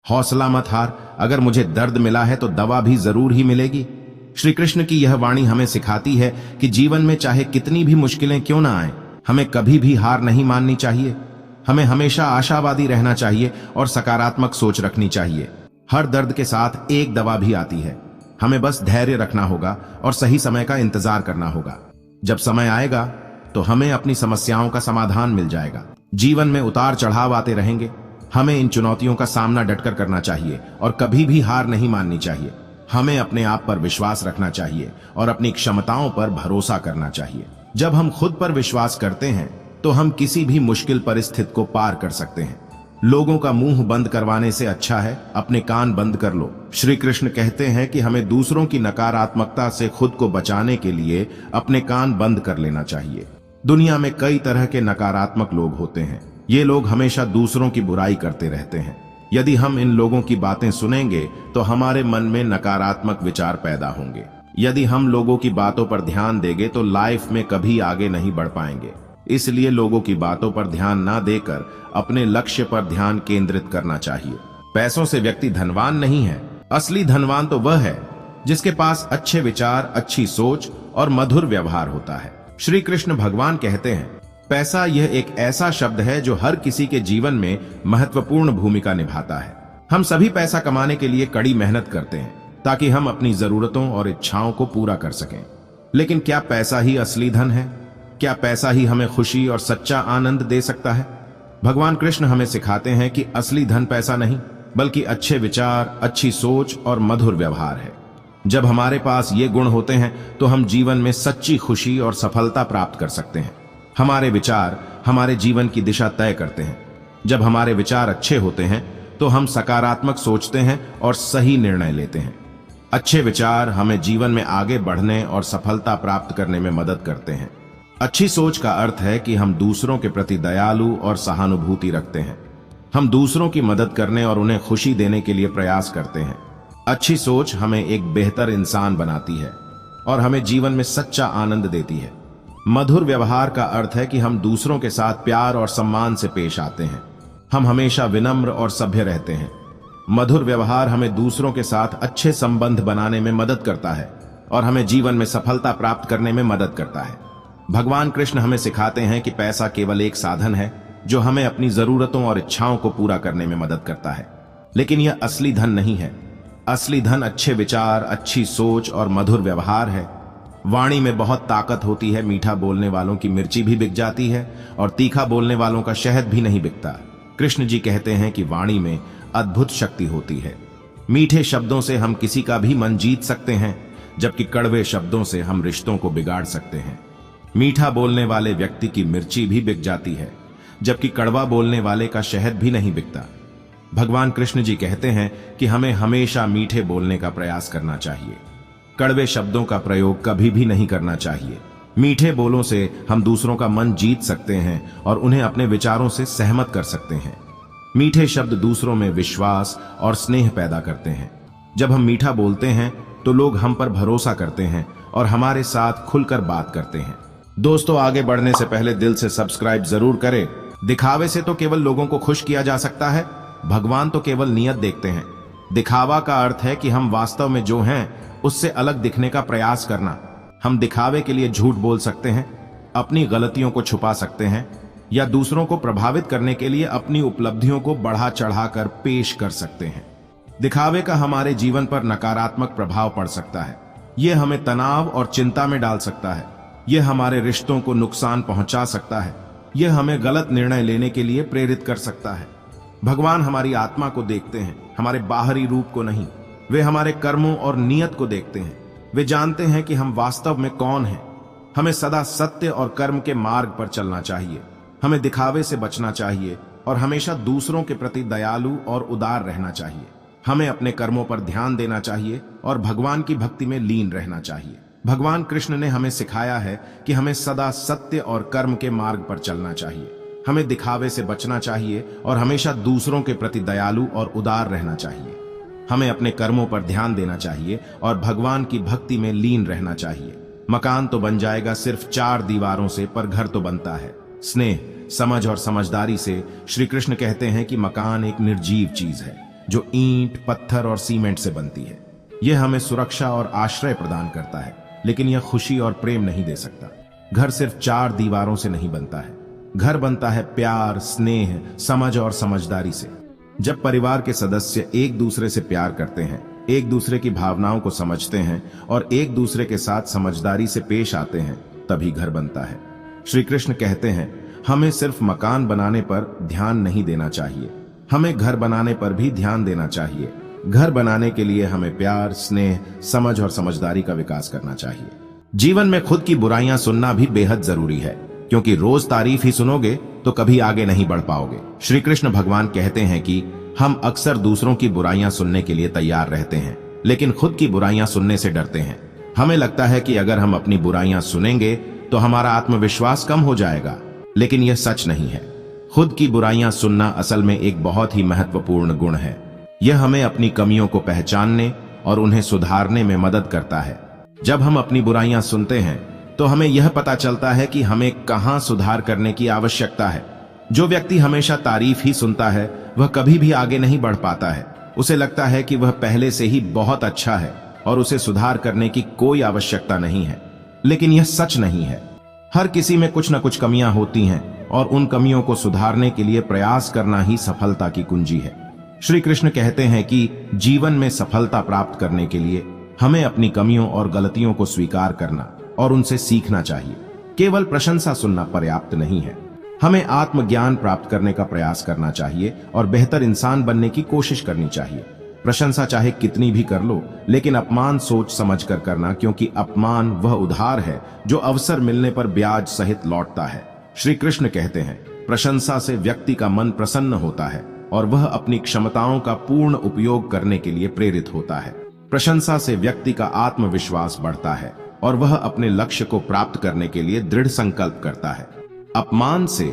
हौसला मत हार, अगर मुझे दर्द मिला है तो दवा भी जरूर ही मिलेगी। श्री कृष्ण की यह वाणी हमें सिखाती है कि जीवन में चाहे कितनी भी मुश्किलें क्यों ना आए, हमें कभी भी हार नहीं माननी चाहिए। हमें हमेशा आशावादी रहना चाहिए और सकारात्मक सोच रखनी चाहिए। हर दर्द के साथ एक दवा भी आती है। हमें बस धैर्य रखना होगा और सही समय का इंतजार करना होगा। जब समय आएगा तो हमें अपनी समस्याओं का समाधान मिल जाएगा। जीवन में उतार चढ़ाव आते रहेंगे। हमें इन चुनौतियों का सामना डटकर करना चाहिए और कभी भी हार नहीं माननी चाहिए। हमें अपने आप पर विश्वास रखना चाहिए और अपनी क्षमताओं पर भरोसा करना चाहिए। जब हम खुद पर विश्वास करते हैं तो हम किसी भी मुश्किल परिस्थिति को पार कर सकते हैं। लोगों का मुंह बंद करवाने से अच्छा है अपने कान बंद कर लो। श्री कृष्ण कहते हैं कि हमें दूसरों की नकारात्मकता से खुद को बचाने के लिए अपने कान बंद कर लेना चाहिए। दुनिया में कई तरह के नकारात्मक लोग होते हैं। ये लोग हमेशा दूसरों की बुराई करते रहते हैं। यदि हम इन लोगों की बातें सुनेंगे तो हमारे मन में नकारात्मक विचार पैदा होंगे। यदि हम लोगों की बातों पर ध्यान देंगे तो लाइफ में कभी आगे नहीं बढ़ पाएंगे। इसलिए लोगों की बातों पर ध्यान ना देकर अपने लक्ष्य पर ध्यान केंद्रित करना चाहिए। पैसों से व्यक्ति धनवान नहीं है, असली धनवान तो वह है जिसके पास अच्छे विचार, अच्छी सोच और मधुर व्यवहार होता है। श्री कृष्ण भगवान कहते हैं, पैसा यह एक ऐसा शब्द है जो हर किसी के जीवन में महत्वपूर्ण भूमिका निभाता है। हम सभी पैसा कमाने के लिए कड़ी मेहनत करते हैं ताकि हम अपनी जरूरतों और इच्छाओं को पूरा कर सकें। लेकिन क्या पैसा ही असली धन है? क्या पैसा ही हमें खुशी और सच्चा आनंद दे सकता है? भगवान कृष्ण हमें सिखाते हैं कि असली धन पैसा नहीं बल्कि अच्छे विचार, अच्छी सोच और मधुर व्यवहार है। जब हमारे पास ये गुण होते हैं तो हम जीवन में सच्ची खुशी और सफलता प्राप्त कर सकते हैं। हमारे विचार हमारे जीवन की दिशा तय करते हैं। जब हमारे विचार अच्छे होते हैं तो हम सकारात्मक सोचते हैं और सही निर्णय लेते हैं। अच्छे विचार हमें जीवन में आगे बढ़ने और सफलता प्राप्त करने में मदद करते हैं। अच्छी सोच का अर्थ है कि हम दूसरों के प्रति दयालु और सहानुभूति रखते हैं। हम दूसरों की मदद करने और उन्हें खुशी देने के लिए प्रयास करते हैं। अच्छी सोच हमें एक बेहतर इंसान बनाती है और हमें जीवन में सच्चा आनंद देती है। मधुर व्यवहार का अर्थ है कि हम दूसरों के साथ प्यार और सम्मान से पेश आते हैं। हम हमेशा विनम्र और सभ्य रहते हैं। मधुर व्यवहार हमें दूसरों के साथ अच्छे संबंध बनाने में मदद करता है और हमें जीवन में सफलता प्राप्त करने में मदद करता है। भगवान कृष्ण हमें सिखाते हैं कि पैसा केवल एक साधन है जो हमें अपनी जरूरतों और इच्छाओं को पूरा करने में मदद करता है, लेकिन यह असली धन नहीं है। असली धन अच्छे विचार, अच्छी सोच और मधुर व्यवहार है। वाणी में बहुत ताकत होती है। मीठा बोलने वालों की मिर्ची भी बिक जाती है और तीखा बोलने वालों का शहद भी नहीं बिकता। कृष्ण जी कहते हैं कि वाणी में अद्भुत शक्ति होती है। मीठे शब्दों से हम किसी का भी मन जीत सकते हैं, जबकि कड़वे शब्दों से हम रिश्तों को बिगाड़ सकते हैं। मीठा बोलने वाले व्यक्ति की मिर्ची भी बिक जाती है, जबकि कड़वा बोलने वाले का शहद भी नहीं बिकता। भगवान कृष्ण जी कहते हैं कि हमें हमेशा मीठे बोलने का प्रयास करना चाहिए। कड़वे शब्दों का प्रयोग कभी भी नहीं करना चाहिए। मीठे बोलों से हम दूसरों का मन जीत सकते हैं और उन्हें अपने विचारों से सहमत कर सकते हैं। मीठे शब्द दूसरों में विश्वास और स्नेह पैदा करते हैं। जब हम मीठा बोलते हैं तो लोग हम पर भरोसा करते हैं और हमारे साथ खुलकर बात करते हैं। दोस्तों, आगे बढ़ने से पहले दिल से सब्सक्राइब जरूर करें। दिखावे से तो केवल लोगों को खुश किया जा सकता है, भगवान तो केवल नियत देखते हैं। दिखावा का अर्थ है कि हम वास्तव में जो हैं उससे अलग दिखने का प्रयास करना। हम दिखावे के लिए झूठ बोल सकते हैं, अपनी गलतियों को छुपा सकते हैं या दूसरों को प्रभावित करने के लिए अपनी उपलब्धियों को बढ़ा चढ़ाकर पेश कर सकते हैं। दिखावे का हमारे जीवन पर नकारात्मक प्रभाव पड़ सकता है। यह हमें तनाव और चिंता में डाल सकता है। यह हमारे रिश्तों को नुकसान पहुंचा सकता है। यह हमें गलत निर्णय लेने के लिए प्रेरित कर सकता है। भगवान हमारी आत्मा को देखते हैं, हमारे बाहरी रूप को नहीं। वे हमारे कर्मों और नियत को देखते हैं। वे जानते हैं कि हम वास्तव में कौन हैं। हमें सदा सत्य और कर्म के मार्ग पर चलना चाहिए। हमें दिखावे से बचना चाहिए और हमेशा दूसरों के प्रति दयालु और उदार रहना चाहिए। हमें अपने कर्मों पर ध्यान देना चाहिए और भगवान की भक्ति में लीन रहना चाहिए। भगवान कृष्ण ने हमें सिखाया है कि हमें सदा सत्य और कर्म के मार्ग पर चलना चाहिए। हमें दिखावे से बचना चाहिए और हमेशा दूसरों के प्रति दयालु और उदार रहना चाहिए। हमें अपने कर्मों पर ध्यान देना चाहिए और भगवान की भक्ति में लीन रहना चाहिए। मकान तो बन जाएगा सिर्फ 4 दीवारों से, पर घर तो बनता है स्नेह, समझ और समझदारी से। श्री कृष्ण कहते हैं कि मकान एक निर्जीव चीज है। जो ईंट, पत्थर और सीमेंट से बनती है। यह हमें सुरक्षा और आश्रय प्रदान करता है, लेकिन यह खुशी और प्रेम नहीं दे सकता। घर सिर्फ 4 दीवारों से नहीं बनता है। घर बनता है प्यार, स्नेह, समझ और समझदारी से। जब परिवार के सदस्य एक दूसरे से प्यार करते हैं, एक दूसरे की भावनाओं को समझते हैं और एक दूसरे के साथ समझदारी से पेश आते हैं, तभी घर बनता है। श्री कृष्ण कहते हैं, हमें सिर्फ मकान बनाने पर ध्यान नहीं देना चाहिए, हमें घर बनाने पर भी ध्यान देना चाहिए। घर बनाने के लिए हमें प्यार, स्नेह, समझ और समझदारी का विकास करना चाहिए। जीवन में खुद की बुराइयां सुनना भी बेहद जरूरी है, क्योंकि रोज तारीफ ही सुनोगे तो कभी आगे नहीं बढ़ पाओगे। श्री कृष्ण भगवान कहते हैं कि हम अक्सर दूसरों की बुराइयां सुनने के लिए तैयार रहते हैं, लेकिन खुद की बुराइयां सुनने से डरते हैं। हमें लगता है कि अगर हम अपनी बुराइयां सुनेंगे तो हमारा आत्मविश्वास कम हो जाएगा, लेकिन यह सच नहीं है। खुद की बुराइयां सुनना असल में एक बहुत ही महत्वपूर्ण गुण है। यह हमें अपनी कमियों को पहचानने और उन्हें सुधारने में मदद करता है। जब हम अपनी बुराइयां सुनते हैं तो हमें यह पता चलता है कि हमें कहां सुधार करने की आवश्यकता है। जो व्यक्ति हमेशा तारीफ ही सुनता है वह कभी भी आगे नहीं बढ़ पाता है। उसे लगता है कि वह पहले से ही बहुत अच्छा है और उसे सुधार करने की कोई आवश्यकता नहीं है, लेकिन यह सच नहीं है। हर किसी में कुछ न कुछ कमियां होती हैं और उन कमियों को सुधारने के लिए प्रयास करना ही सफलता की कुंजी है। श्री कृष्ण कहते हैं कि जीवन में सफलता प्राप्त करने के लिए हमें अपनी कमियों और गलतियों को स्वीकार करना और उनसे सीखना चाहिए। केवल प्रशंसा सुनना पर्याप्त नहीं है। हमें आत्मज्ञान प्राप्त करने का प्रयास करना चाहिए और बेहतर इंसान बनने की कोशिश करनी चाहिए। प्रशंसा चाहे कितनी भी कर लो, लेकिन अपमान सोच समझ कर करना, क्योंकि अपमान वह उधार है जो अवसर मिलने पर ब्याज सहित लौटता है। श्री कृष्ण कहते हैं, प्रशंसा से व्यक्ति का मन प्रसन्न होता है और वह अपनी क्षमताओं का पूर्ण उपयोग करने के लिए प्रेरित होता है। प्रशंसा से व्यक्ति का आत्मविश्वास बढ़ता है और वह अपने लक्ष्य को प्राप्त करने के लिए दृढ़ संकल्प करता है। अपमान से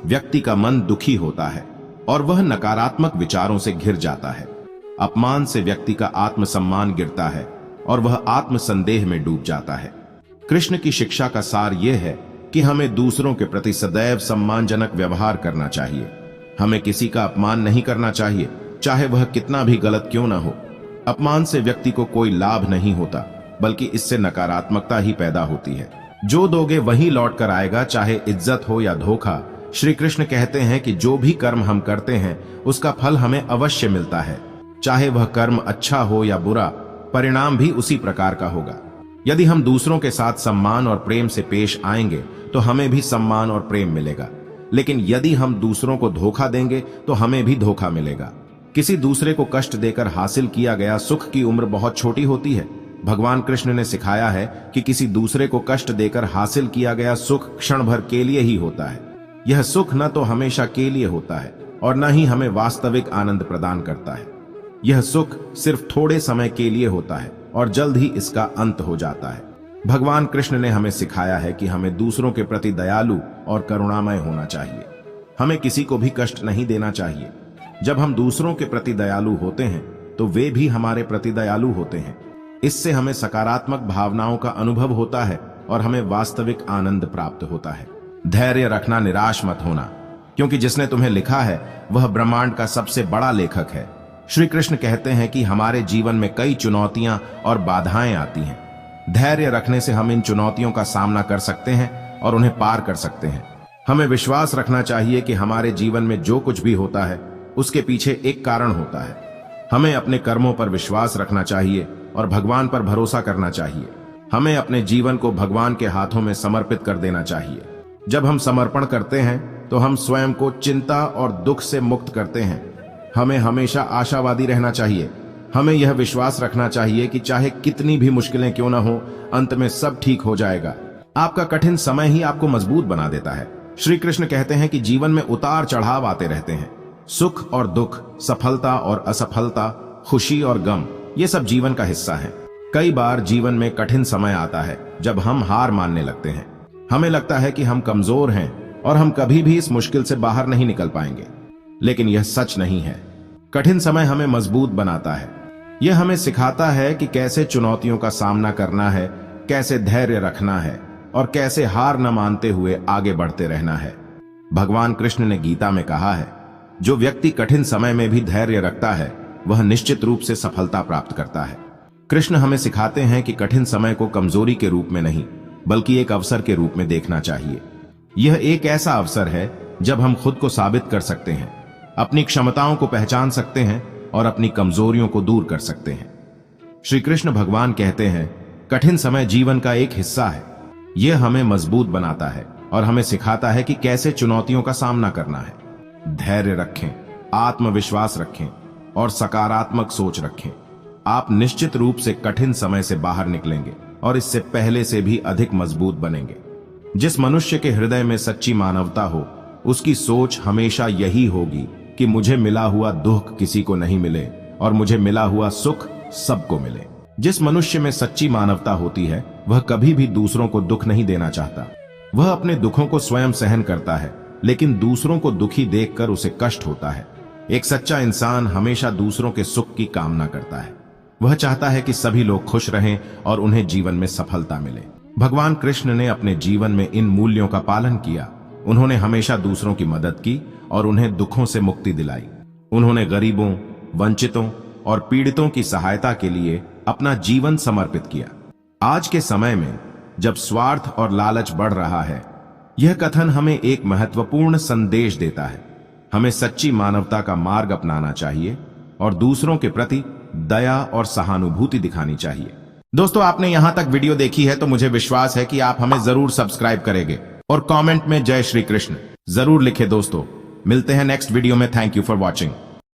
व्यक्ति का मन दुखी होता है और वह नकारात्मक विचारों से घिर जाता है। अपमान से व्यक्ति का आत्मसम्मान गिरता है और वह आत्मसंदेह में डूब जाता है। कृष्ण की शिक्षा का सार यह है कि हमें दूसरों के प्रति सदैव सम्मानजनक व्यवहार करना चाहिए। हमें किसी का अपमान नहीं करना चाहिए, चाहे वह कितना भी गलत क्यों न हो। अपमान से व्यक्ति को कोई लाभ नहीं होता, बल्कि इससे नकारात्मकता ही पैदा होती है। जो दोगे वही लौट कर आएगा, चाहे इज्जत हो या धोखा। श्री कृष्ण कहते हैं कि जो भी कर्म हम करते हैं उसका फल हमें अवश्य मिलता है। चाहे वह कर्म अच्छा हो या बुरा, परिणाम भी उसी प्रकार का होगा। यदि हम दूसरों के साथ सम्मान और प्रेम से पेश आएंगे तो हमें भी सम्मान और प्रेम मिलेगा, लेकिन यदि हम दूसरों को धोखा देंगे तो हमें भी धोखा मिलेगा। किसी दूसरे को कष्ट देकर हासिल किया गया सुख की उम्र बहुत छोटी होती है। भगवान कृष्ण ने सिखाया है कि किसी दूसरे को कष्ट देकर हासिल किया गया सुख क्षण भर के लिए ही होता है। यह सुख न तो हमेशा के लिए होता है और न ही हमें वास्तविक आनंद प्रदान करता है। यह सुख सिर्फ थोड़े समय के लिए होता है और जल्द ही इसका अंत हो जाता है। भगवान कृष्ण ने हमें सिखाया है कि हमें दूसरों के प्रति दयालु और करुणामय होना चाहिए। हमें किसी को भी कष्ट नहीं देना चाहिए। जब हम दूसरों के प्रति दयालु होते हैं तो वे भी हमारे प्रति दयालु होते हैं। इससे हमें सकारात्मक भावनाओं का अनुभव होता है और हमें वास्तविक आनंद प्राप्त होता है। धैर्य रखना, निराश मत होना, क्योंकि जिसने तुम्हें लिखा है वह ब्रह्मांड का सबसे बड़ा लेखक है। श्री कृष्ण कहते हैं कि हमारे जीवन में कई चुनौतियां और बाधाएं आती हैं। धैर्य रखने से हम इन चुनौतियों का सामना कर सकते हैं और उन्हें पार कर सकते हैं। हमें विश्वास रखना चाहिए कि हमारे जीवन में जो कुछ भी होता है उसके पीछे एक कारण होता है। हमें अपने कर्मों पर विश्वास रखना चाहिए और भगवान पर भरोसा करना चाहिए। हमें अपने जीवन को भगवान के हाथों में समर्पित कर देना चाहिए। जब हम समर्पण करते हैं तो हम स्वयं को चिंता और दुख से मुक्त करते हैं। हमें हमेशा आशावादी रहना चाहिए। हमें यह विश्वास रखना चाहिए कि चाहे कितनी भी मुश्किलें क्यों न हो, अंत में सब ठीक हो जाएगा। आपका कठिन समय ही आपको मजबूत बना देता है। श्री कृष्ण कहते हैं कि जीवन में उतार चढ़ाव आते रहते हैं। सुख और दुख, सफलता और असफलता, खुशी और गम, ये सब जीवन का हिस्सा है। कई बार जीवन में कठिन समय आता है जब हम हार मानने लगते हैं। हमें लगता है कि हम कमजोर हैं और हम कभी भी इस मुश्किल से बाहर नहीं निकल पाएंगे, लेकिन यह सच नहीं है। कठिन समय हमें मजबूत बनाता है। यह हमें सिखाता है कि कैसे चुनौतियों का सामना करना है, कैसे धैर्य रखना है और कैसे हार न मानते हुए आगे बढ़ते रहना है। भगवान कृष्ण ने गीता में कहा है, जो व्यक्ति कठिन समय में भी धैर्य रखता है वह निश्चित रूप से सफलता प्राप्त करता है। कृष्ण हमें सिखाते हैं कि कठिन समय को कमजोरी के रूप में नहीं बल्कि एक अवसर के रूप में देखना चाहिए। यह एक ऐसा अवसर है जब हम खुद को साबित कर सकते हैं, अपनी क्षमताओं को पहचान सकते हैं और अपनी कमजोरियों को दूर कर सकते हैं। श्री कृष्ण भगवान कहते हैं, कठिन समय जीवन का एक हिस्सा है। यह हमें मजबूत बनाता है और हमें सिखाता है कि कैसे चुनौतियों का सामना करना है। धैर्य रखें, आत्मविश्वास रखें और सकारात्मक सोच रखें। आप निश्चित रूप से कठिन समय से बाहर निकलेंगे और इससे पहले से भी अधिक मजबूत बनेंगे। जिस मनुष्य के हृदय में सच्ची मानवता हो, उसकी सोच हमेशा यही होगी कि मुझे मिला हुआ दुख किसी को नहीं मिले और मुझे मिला हुआ सुख सबको मिले। जिस मनुष्य में सच्ची मानवता होती है, वह कभी भी दूसरों को दुख नहीं देना चाहता। वह अपने दुखों को स्वयं सहन करता है, लेकिन दूसरों को दुखी देखकर उसे कष्ट होता है। एक सच्चा इंसान हमेशा दूसरों के सुख की कामना करता है। वह चाहता है कि सभी लोग खुश रहें और उन्हें जीवन में सफलता मिले। भगवान कृष्ण ने अपने जीवन में इन मूल्यों का पालन किया। उन्होंने हमेशा दूसरों की मदद की और उन्हें दुखों से मुक्ति दिलाई। उन्होंने गरीबों, वंचितों और पीड़ितों की सहायता के लिए अपना जीवन समर्पित किया। आज के समय में जब स्वार्थ और लालच बढ़ रहा है, यह कथन हमें एक महत्वपूर्ण संदेश देता है। हमें सच्ची मानवता का मार्ग अपनाना चाहिए और दूसरों के प्रति दया और सहानुभूति दिखानी चाहिए। दोस्तों, आपने यहां तक वीडियो देखी है तो मुझे विश्वास है कि आप हमें जरूर सब्सक्राइब करेंगे और कमेंट में जय श्री कृष्ण जरूर लिखें। दोस्तों, मिलते हैं नेक्स्ट वीडियो में। Thank you for watching.